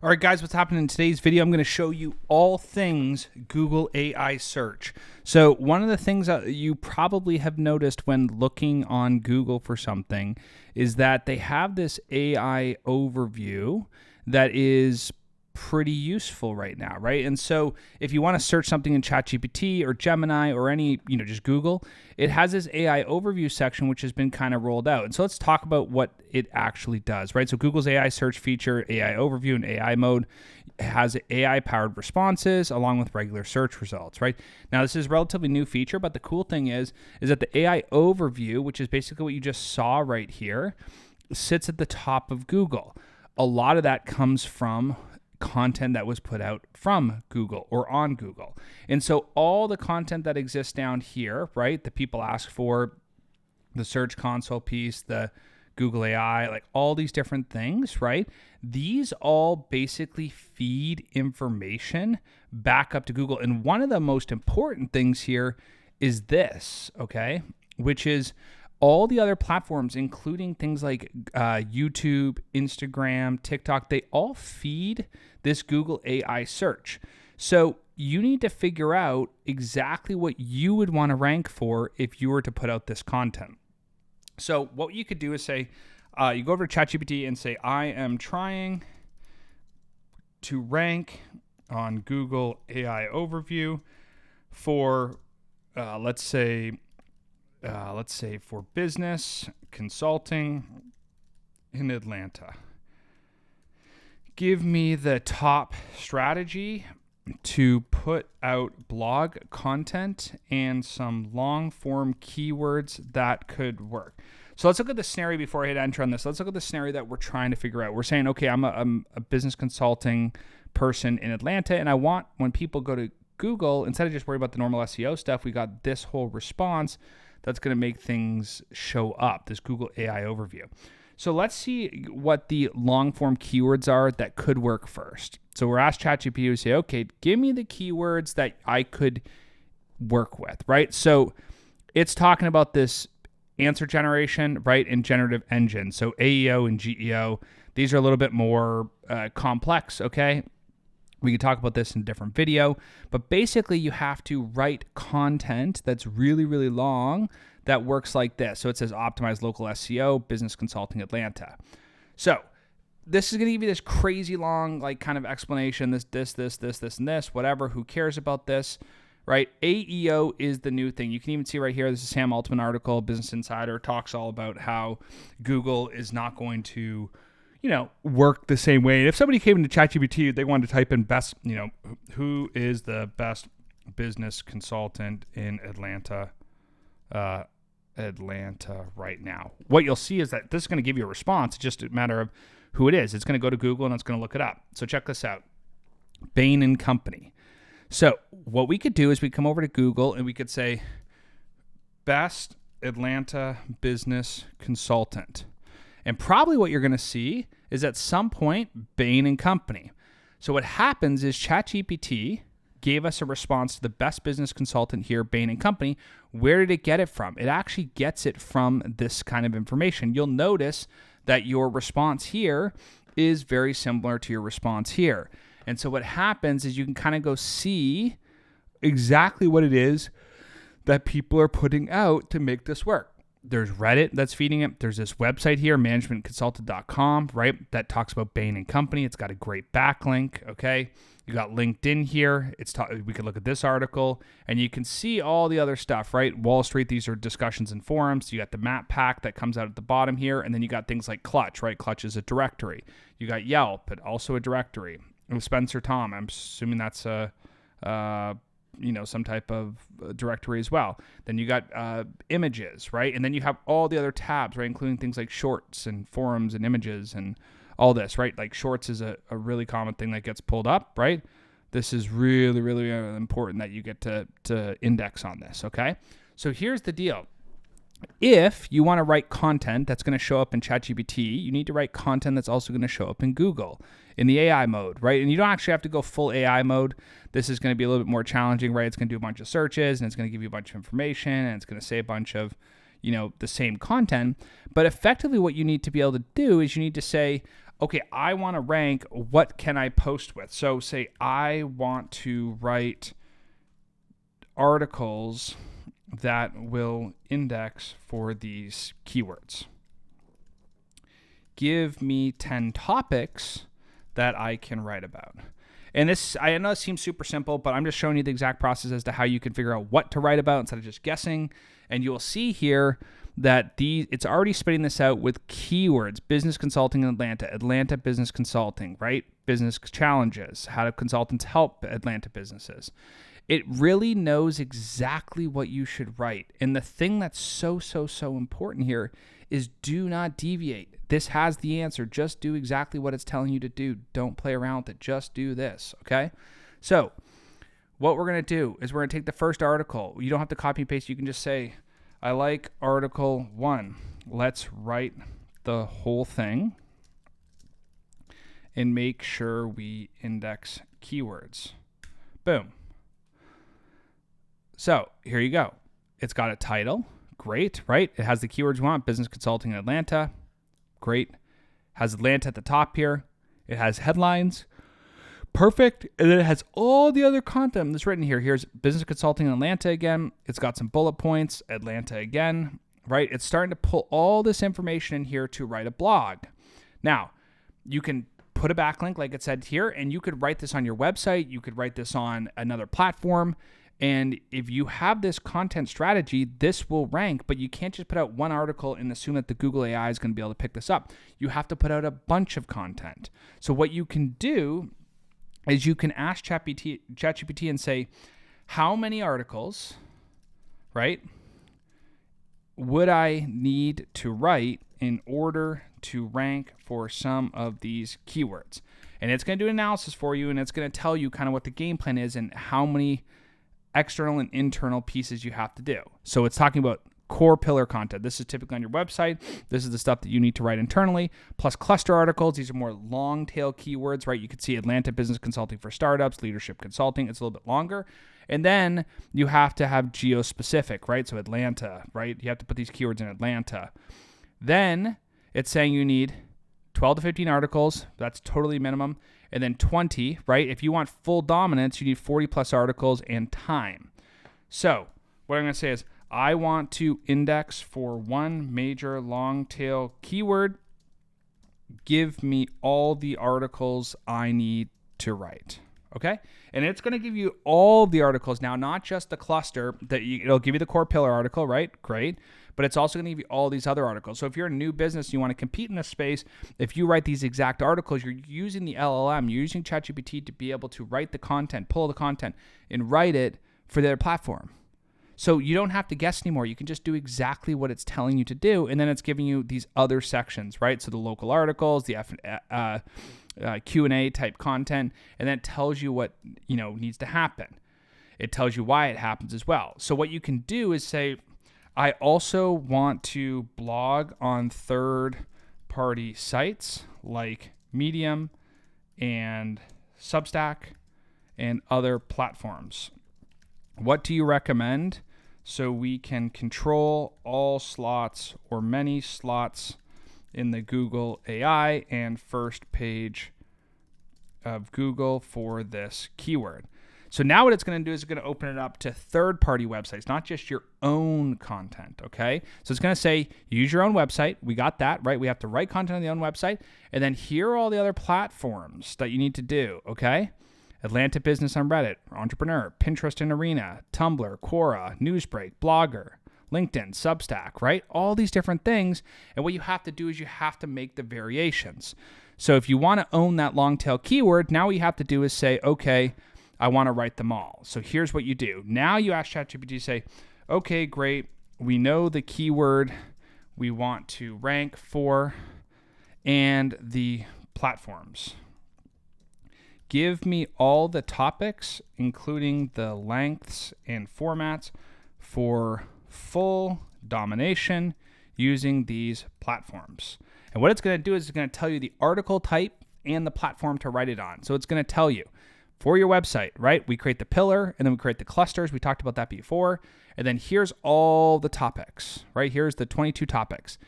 All right, guys, what's happening in today's video? I'm going to show you all things Google AI search. So one of the things that you probably have noticed when looking on Google for something is that they have this AI overview that is pretty useful right now, right? And so if you want to search something in ChatGPT or Gemini or any, just Google, it has this AI overview section, which has been kind of rolled out. And so let's talk about what it actually does, right? So Google's AI search feature, AI overview and AI mode has AI powered responses along with regular search results, right? Now, this is a relatively new feature, but the cool thing is that the AI overview, which is basically what you just saw right here, sits at the top of Google. A lot of that comes from content that was put out from Google or on Google. And so all the content that exists down here, right, that people ask for, the Search Console piece, the Google AI, like all these different things, right? These all basically feed information back up to Google. And one of the most important things here is this, okay, which is all the other platforms, including things like YouTube, Instagram, TikTok, they all feed this Google AI search. So you need to figure out exactly what you would want to rank for if you were to put out this content. So what you could do is say, you go over to ChatGPT and say, I am trying to rank on Google AI overview for, let's say for business consulting in Atlanta. Give me the top strategy to put out blog content and some long form keywords that could work. So let's look at the scenario before I hit enter on this. Let's look at the scenario that we're trying to figure out. We're saying, okay, I'm a business consulting person in Atlanta, and I want, when people go to Google, instead of just worry about the normal SEO stuff, we got this whole response that's going to make things show up, this Google AI overview. So let's see what the long form keywords are that could work first. So we're asked ChatGPT to say, okay, give me the keywords that I could work with, right? So it's talking about this answer generation, right, and generative engine. So AEO and GEO, these are a little bit more complex, okay? We could talk about this in a different video, but basically you have to write content that's really, really long that works like this. So it says optimize local SEO, business consulting Atlanta. So this is going to give you this crazy long, like kind of explanation, this, and this, whatever, who cares about this, right? AEO is the new thing. You can even see right here, this is Sam Altman article, Business Insider, talks all about how Google is not going to work the same way. And if somebody came into ChatGPT, they wanted to type in best, who is the best business consultant in Atlanta right now. What you'll see is that this is going to give you a response. It's just a matter of who it is. It's going to go to Google and it's going to look it up. So check this out. Bain and Company. So what we could do is we come over to Google and we could say best Atlanta business consultant. And probably what you're going to see is at some point, Bain and Company. So what happens is ChatGPT gave us a response to the best business consultant here, Bain and Company. Where did it get it from? It actually gets it from this kind of information. You'll notice that your response here is very similar to your response here. And so what happens is you can kind of go see exactly what it is that people are putting out to make this work. There's Reddit that's feeding it. There's this website here, managementconsultant.com, right? That talks about Bain and Company. It's got a great backlink, okay? You got LinkedIn here. We could look at this article, and you can see all the other stuff, right? Wall Street, these are discussions and forums. You got the map pack that comes out at the bottom here, and then you got things like Clutch, right? Clutch is a directory. You got Yelp, but also a directory. Spencer Tom, I'm assuming that's some type of directory as well. Then you got images, right? And then you have all the other tabs, right? Including things like shorts and forums and images and all this, right? Like shorts is a really common thing that gets pulled up, right? This is really, really important that you get to index on this, okay? So here's the deal. If you want to write content that's going to show up in ChatGPT, you need to write content that's also going to show up in Google in the AI mode, right? And you don't actually have to go full AI mode. This is going to be a little bit more challenging, right? It's going to do a bunch of searches and it's going to give you a bunch of information and it's going to say a bunch of, the same content. But effectively what you need to be able to do is you need to say, okay, I want to rank, what can I post with? So say I want to write articles that will index for these keywords. Give me 10 topics that I can write about. And this, I know it seems super simple, but I'm just showing you the exact process as to how you can figure out what to write about instead of just guessing. And you'll see here that it's already spitting this out with keywords: business consulting in Atlanta, Atlanta business consulting, right? Business challenges, how do consultants help Atlanta businesses? It really knows exactly what you should write. And the thing that's so important here is do not deviate. This has the answer. Just do exactly what it's telling you to do. Don't play around with it. Just do this, okay? So what we're going to do is we're going to take the first article. You don't have to copy and paste. You can just say, I like article 1. Let's write the whole thing and make sure we index keywords. Boom. So here you go. It's got a title. Great, right? It has the keywords you want. Business consulting in Atlanta. Great. Has Atlanta at the top here. It has headlines. Perfect. And then it has all the other content that's written here. Here's business consulting in Atlanta again. It's got some bullet points. Atlanta again, right? It's starting to pull all this information in here to write a blog. Now, you can put a backlink like it said here, and you could write this on your website. You could write this on another platform. And if you have this content strategy, this will rank, but you can't just put out one article and assume that the Google AI is going to be able to pick this up. You have to put out a bunch of content. So what you can do is you can ask ChatGPT and say, how many articles, right, would I need to write in order to rank for some of these keywords? And it's going to do an analysis for you, and it's going to tell you kind of what the game plan is and how many external and internal pieces you have to do. So it's talking about core pillar content. This is typically on your website. This is the stuff that you need to write internally, plus cluster articles. These are more long tail keywords, right? You could see Atlanta business consulting for startups, leadership consulting. It's a little bit longer. And then you have to have geo-specific, right? So Atlanta, right? You have to put these keywords in Atlanta. Then it's saying you need 12 to 15 articles. That's totally minimum. And then 20, right? If you want full dominance, you need 40 plus articles and time. So what I'm going to say is I want to index for one major long tail keyword. Give me all the articles I need to write. Okay? And it's going to give you all the articles now, not just the cluster. It'll give you the core pillar article, right? Great. But it's also going to give you all these other articles. So if you're a new business and you want to compete in this space, if you write these exact articles, you're using the LLM, you're using ChatGPT to be able to write the content, pull the content, and write it for their platform. So you don't have to guess anymore. You can just do exactly what it's telling you to do, and then it's giving you these other sections, right? So the local articles, the Q&A type content, and then it tells you what needs to happen. It tells you why it happens as well. So what you can do is say, I also want to blog on third-party sites like Medium and Substack and other platforms. What do you recommend so we can control all slots or many slots in the Google AI and first page of Google for this keyword? So now what it's going to do is it's going to open it up to third-party websites, not just your own content, okay? So it's going to say, use your own website. We got that, right? We have to write content on the own website. And then here are all the other platforms that you need to do, okay? Atlanta Business on Reddit, Entrepreneur, Pinterest and Arena, Tumblr, Quora, Newsbreak, Blogger, LinkedIn, Substack, right? All these different things. And what you have to do is you have to make the variations. So if you want to own that long tail keyword, now what you have to do is say, okay, I want to write them all. So here's what you do. Now you ask ChatGPT, say, okay, great. We know the keyword we want to rank for and the platforms. Give me all the topics, including the lengths and formats for full domination using these platforms. And what it's going to do is it's going to tell you the article type and the platform to write it on. So it's going to tell you, for your website, right? We create the pillar and then we create the clusters. We talked about that before. And then here's all the topics, right? Here's the 22 topics.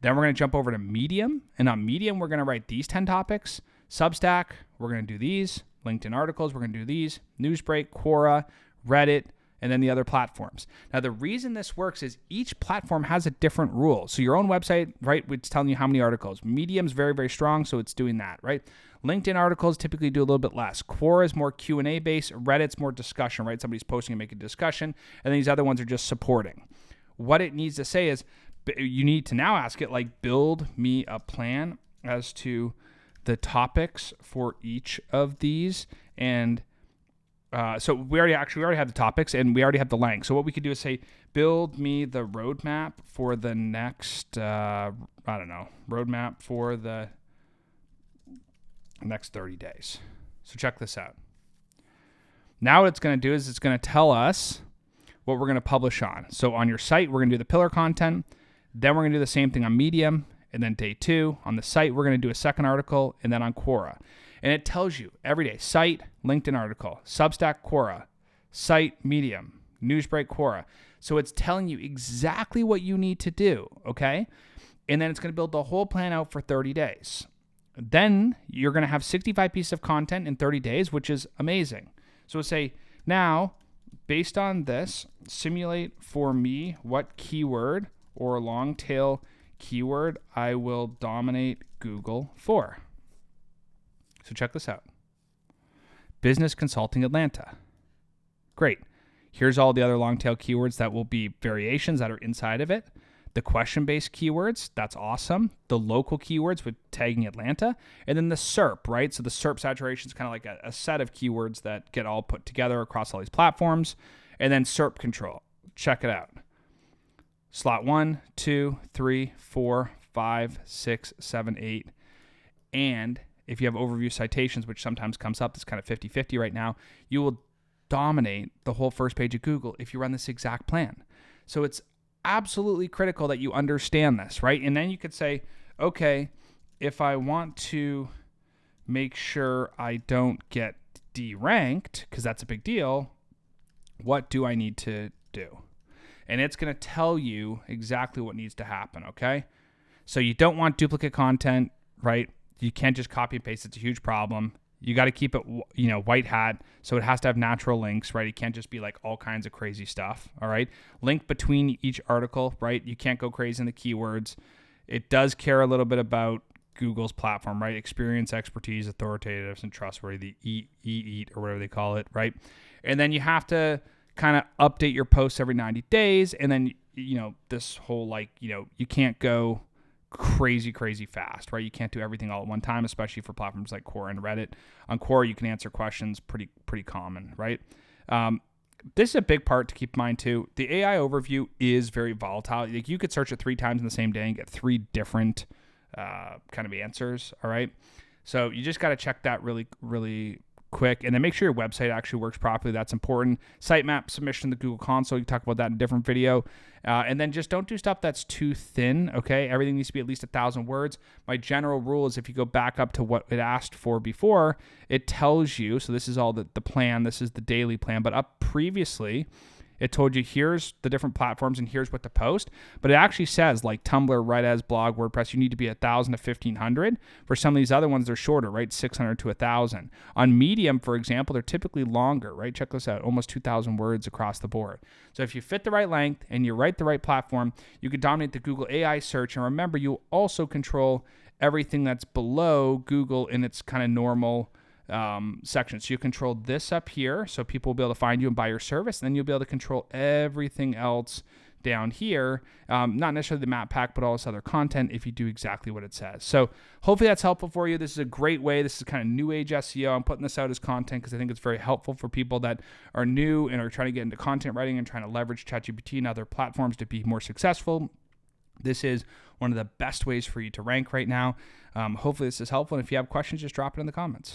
Then we're going to jump over to Medium. And on Medium, we're going to write these 10 topics. Substack, we're going to do these. LinkedIn articles, we're going to do these. Newsbreak, Quora, Reddit, and then the other platforms. Now, the reason this works is each platform has a different rule. So your own website, right, it's telling you how many articles. Medium's very, very strong, so it's doing that, right? LinkedIn articles typically do a little bit less. Quora is more Q&A based. Reddit's more discussion, right? Somebody's posting and making a discussion. And then these other ones are just supporting. What it needs to say is you need to now ask it, like, build me a plan as to the topics for each of these. And so we already have the topics and we already have the length. So what we could do is say, build me the roadmap for the next, roadmap for the next 30 days. So check this out. Now what it's going to do is it's going to tell us what we're going to publish on. So on your site, we're going to do the pillar content. Then we're going to do the same thing on Medium. And then day 2 on the site, we're going to do a second article, and then on Quora. And it tells you every day, site, LinkedIn article, Substack, Quora, site, Medium, Newsbreak, Quora. So it's telling you exactly what you need to do, okay? And then it's going to build the whole plan out for 30 days. Then you're going to have 65 pieces of content in 30 days, which is amazing. So we'll say, now, based on this, simulate for me what keyword or long tail keyword I will dominate Google for. So check this out. Business Consulting Atlanta. Great. Here's all the other long tail keywords that will be variations that are inside of it. The question-based keywords, that's awesome. The local keywords with tagging Atlanta. And then the SERP, right? So the SERP saturation is kind of like a set of keywords that get all put together across all these platforms. And then SERP control. Check it out. Slot 1, 2, 3, 4, 5, 6, 7, 8. And if you have overview citations, which sometimes comes up, it's kind of 50-50 right now, you will dominate the whole first page of Google if you run this exact plan. So it's absolutely critical that you understand this, right? And then you could say, okay, if I want to make sure I don't get deranked, because that's a big deal, what do I need to do? And it's going to tell you exactly what needs to happen, okay? So you don't want duplicate content, right? You can't just copy and paste. It's a huge problem. You got to keep it, white hat. So it has to have natural links, right? It can't just be like all kinds of crazy stuff, all right? Link between each article, right? You can't go crazy in the keywords. It does care a little bit about Google's platform, right? Experience, expertise, authoritative, and trustworthy, the EAT or whatever they call it, right? And then you have to kind of update your posts every 90 days. And then, this whole you can't go crazy fast, right? You can't do everything all at one time, especially for platforms like Quora and Reddit. On Quora, you can answer questions pretty common, right? This is a big part to keep in mind too. The AI overview is very volatile. Like you could search it 3 times in the same day and get 3 different kind of answers, all right? So you just got to check that really quick, and then make sure your website actually works properly. That's important. Sitemap submission to Google Console. You talk about that in a different video. And then just don't do stuff that's too thin, okay? Everything needs to be at least 1,000 words. My general rule is if you go back up to what it asked for before, it tells you, so this is all the plan, this is the daily plan, but up previously, it told you here's the different platforms and here's what to post. But it actually says like Tumblr, Reddit, blog, WordPress, you need to be 1,000 to 1,500. For some of these other ones, they're shorter, right? 600 to 1,000. On Medium, for example, they're typically longer, right? Check this out, almost 2,000 words across the board. So if you fit the right length and you write the right platform, you can dominate the Google AI search. And remember, you also control everything that's below Google in its kind of normal section. So you control this up here, so people will be able to find you and buy your service. And then you'll be able to control everything else down here, not necessarily the map pack, but all this other content if you do exactly what it says. So hopefully that's helpful for you. This is a great way. This is kind of new age SEO. I'm putting this out as content because I think it's very helpful for people that are new and are trying to get into content writing and trying to leverage ChatGPT and other platforms to be more successful. This is one of the best ways for you to rank right now. Hopefully this is helpful. And if you have questions, just drop it in the comments.